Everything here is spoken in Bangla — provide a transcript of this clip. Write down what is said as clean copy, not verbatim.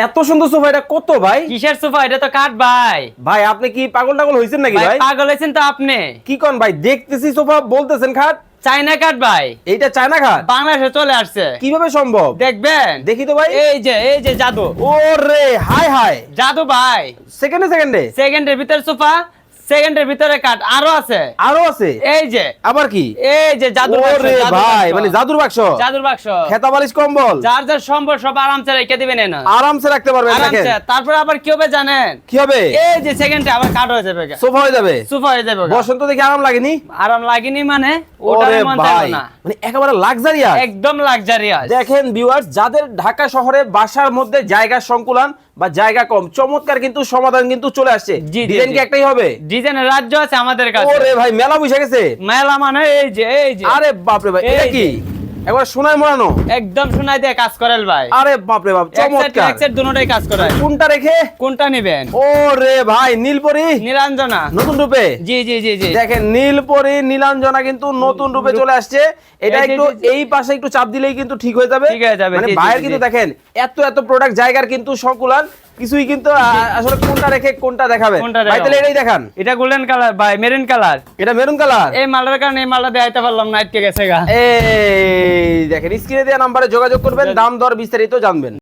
এত সুন্দর সোফা, এটা কত ভাই? কিসের সোফা? এটা তো কাঠ ভাই। ভাই আপনি কি পাগল টাগল হয়েছেন নাকি ভাই? পাগল হয়েছেন তো আপনি। কি কোন ভাই, দেখতেছি সোফা বলতেছেন খাট। চাইনা কাঠ ভাই। এইটা চায়না খাট? বাংলাদেশে চলে আসছে। কিভাবে সম্ভব? দেখবেন। দেখি তো ভাই। এই যে জাদু। ওরে হাই হাই, জাদু ভাই। সেকেন্ডে সেকেন্ডের ভিতরে সোফা, সেকেন্ডের ভিতরে কাঠ আরো আছে। আরো আছে? এই যে আবার কি? এই যে জাদুর বাক্স। ওরে ভাই, মানে জাদুর বাক্স। জাদুর বাক্স। খেতা বালিশ কম্বল যার যার সম্ভব সব আরামসে রেখে দিবেন না। আরামসে রাখতে পারবেন। দেখেন আরামসে। তারপর আবার কি হবে জানেন? কি হবে? এই যে সেকেন্ডে আবার কাঠ হয়ে যাবে। সোফা হয়ে যাবে। সোফা হয়ে যাবে। বসন্ত দেখে আরাম লাগেনি? আরাম লাগেনি মানে ওটার ওরে মন ভাই, চাইলো না। মানে একেবারে লাক্সারিয়াস। একদম লাক্সারিয়াস। দেখেন ভিউয়ার্স, যাদের ঢাকা শহরে বাসার মধ্যে জায়গা সংকুলান বা জায়গা কম, চমৎকার কিন্তু সমাধান কিন্তু চলে আসছে। জি, জি, ডিজাইন কি জি। একটাই হবে? ডিজাইনের রাজ্য আছে আমাদের কাছে। ওরে ভাই, মেলা বসে গেছে। মেলা মানে এই যে আরে বাপ রে ভাই, এটা এই কি একবার সোনায় মোড়ানো? একদম শোনাই দিয়ে কাজ করেন ভাই। আরে বাপ রে বাপ, চমৎকার। এক সাইড দুটোই কাজ করে। কোনটা রেখে কোনটা নেবেন? ওরে ভাই, নীলপরি নিরঞ্জনা নতুন রূপে। জি জি জি জি। দেখেন নীলপরি নীলাঞ্জনা কিন্তু নতুন রূপে চলে আসছে। এটা এই যে, একটু জি, জি। এই পাশে একটু চাপ দিলেই কিন্তু ঠিক হয়ে যাবে। ঠিক হয়ে যাবে, মানে জি, জি, বাইরে জি, কিন্তু জি। দেখেন এত এত প্রোডাক্ট, জায়গার কিন্তু সংকুলান কিছুই কিন্তু আসলে কোনটা রেখে কোনটা দেখাবে কোনটা ভাই? দেখাবো? তাহলে এটাই দেখান। এটা গোল্ডেন কালার ভাই, মেরুন কালার। এটা মেরুন কালার। এই মালটার কারণে এই মালটা দেখাইতে পারলাম না, আটকে গেছে গা। এই দেখেন, স্ক্রিনে দেওয়া নাম্বারে যোগাযোগ করবেন, দাম দর বিস্তারিত জানবেন।